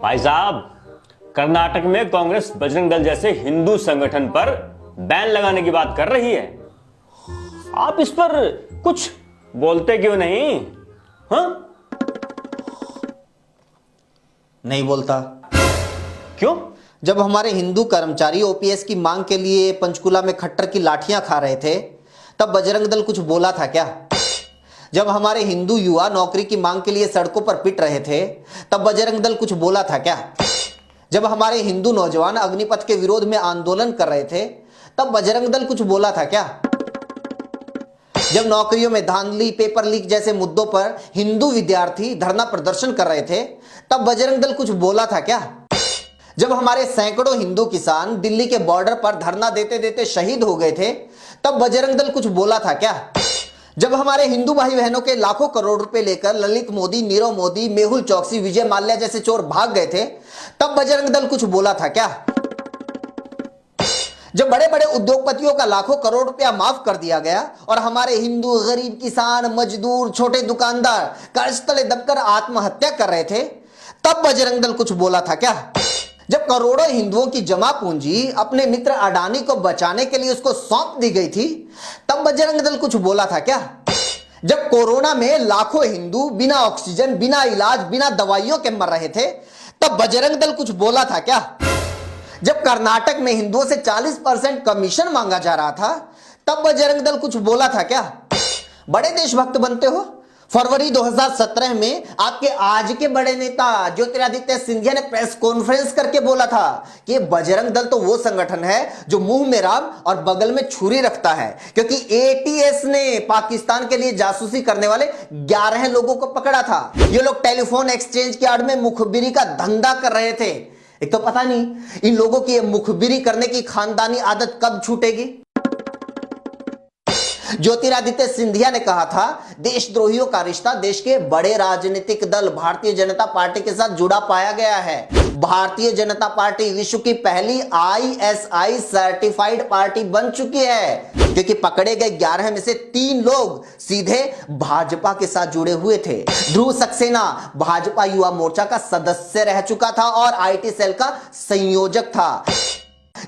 भाई साहब, कर्नाटक में कांग्रेस बजरंग दल जैसे हिंदू संगठन पर बैन लगाने की बात कर रही है। आप इस पर कुछ बोलते क्यों नहीं? हाँ? नहीं बोलता। क्यों? जब हमारे हिंदू कर्मचारी ओपीएस की मांग के लिए पंचकुला में खट्टर की लाठियां खा रहे थे, तब बजरंग दल कुछ बोला था क्या? जब हमारे हिंदू युवा नौकरी की मांग के लिए सड़कों पर पिट रहे थे, तब बजरंग दल कुछ बोला था क्या? जब हमारे हिंदू नौजवान अग्निपथ के विरोध में आंदोलन कर रहे थे, तब बजरंग दल कुछ बोला था क्या? जब नौकरियों में धांधली, पेपर लीक जैसे मुद्दों पर हिंदू विद्यार्थी धरना प्रदर्शन कर रहे थे, तब बजरंग दल कुछ बोला था क्या? जब हमारे सैकड़ों हिंदू किसान दिल्ली के बॉर्डर पर धरना देते देते शहीद हो गए थे, तब बजरंग दल कुछ बोला था क्या? जब हमारे हिंदू भाई बहनों के लाखों करोड़ रुपए लेकर ललित मोदी, नीरव मोदी, मेहुल चौकसी, विजय माल्या जैसे चोर भाग गए थे, तब बजरंग दल कुछ बोला था क्या? जब बड़े बड़े उद्योगपतियों का लाखों करोड़ रुपया माफ कर दिया गया और हमारे हिंदू गरीब किसान, मजदूर, छोटे दुकानदार कर्ज तले दबकर आत्महत्या कर रहे थे, तब बजरंग दल कुछ बोला था क्या? जब करोड़ों हिंदुओं की जमा पूंजी अपने मित्र अडानी को बचाने के लिए उसको सौंप दी गई थी, तब बजरंग दल कुछ बोला था क्या? जब कोरोना में लाखों हिंदू बिना ऑक्सीजन, बिना इलाज, बिना दवाइयों के मर रहे थे, तब बजरंग दल कुछ बोला था क्या? जब कर्नाटक में हिंदुओं से 40% कमीशन मांगा जा रहा था, तब बजरंग दल कुछ बोला था क्या? बड़े देशभक्त बनते हो। फरवरी 2017 में आपके आज के बड़े नेता ज्योतिरादित्य सिंधिया ने प्रेस कॉन्फ्रेंस करके बोला था कि बजरंग दल तो वो संगठन है जो मुंह में राम और बगल में छुरी रखता है, क्योंकि एटीएस ने पाकिस्तान के लिए जासूसी करने वाले 11 लोगों को पकड़ा था। ये लोग टेलीफोन एक्सचेंज के आड़ में मुखबिरी का धंधा कर रहे थे। एक तो पता नहीं इन लोगों की ये मुखबिरी करने की खानदानी आदत कब छूटेगी। ज्योतिरादित्य सिंधिया ने कहा था, देशद्रोहियों का रिश्ता देश के बड़े राजनीतिक दल भारतीय जनता पार्टी के साथ जुड़ा पाया गया है। भारतीय जनता पार्टी विश्व की पहली आईएसआई सर्टिफाइड पार्टी बन चुकी है, क्योंकि पकड़े गए 11 में से 3 लोग सीधे भाजपा के साथ जुड़े हुए थे। ध्रुव सक्सेना भाजपा युवा मोर्चा का सदस्य रह चुका था और आईटी सेल का संयोजक था।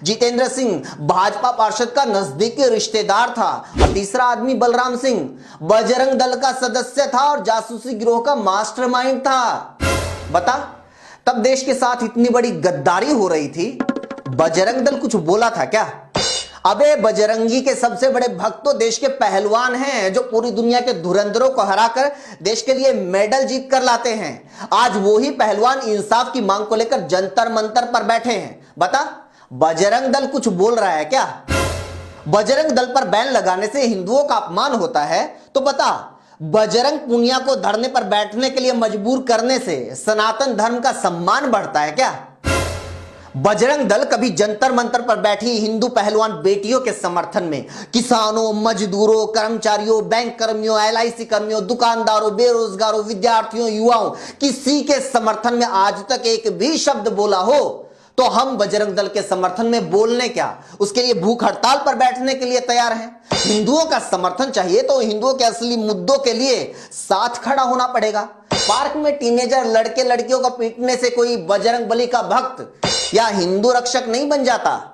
जितेंद्र सिंह भाजपा पार्षद का नजदीकी रिश्तेदार था और तीसरा आदमी बलराम सिंह बजरंग दल का सदस्य था और जासूसी गिरोह का मास्टरमाइंड था। बता, तब देश के साथ इतनी बड़ी गद्दारी हो रही थी, बजरंग दल कुछ बोला था क्या? अबे बजरंगी के सबसे बड़े भक्त तो देश के पहलवान हैं, जो पूरी दुनिया के धुरंधरों को हराकर देश के लिए मेडल जीत कर लाते हैं। आज वो ही पहलवान इंसाफ की मांग को लेकर जंतर मंतर पर बैठे हैं। बता, बजरंग दल कुछ बोल रहा है क्या? बजरंग दल पर बैन लगाने से हिंदुओं का अपमान होता है, तो बता, बजरंग पुनिया को धरने पर बैठने के लिए मजबूर करने से सनातन धर्म का सम्मान बढ़ता है क्या? बजरंग दल कभी जंतर मंतर पर बैठी हिंदू पहलवान बेटियों के समर्थन में किसानों, मजदूरों, कर्मचारियों, बैंक कर्मियों, एलआईसी कर्मियों, दुकानदारों, बेरोजगारों, विद्यार्थियों, युवाओं, किसी के समर्थन में आज तक एक भी शब्द बोला हो, तो हम बजरंग दल के समर्थन में बोलने क्या, उसके लिए भूख हड़ताल पर बैठने के लिए तैयार हैं। हिंदुओं का समर्थन चाहिए तो हिंदुओं के असली मुद्दों के लिए साथ खड़ा होना पड़ेगा। पार्क में टीनेजर लड़के लड़कियों को पीटने से कोई बजरंग बली का भक्त या हिंदू रक्षक नहीं बन जाता।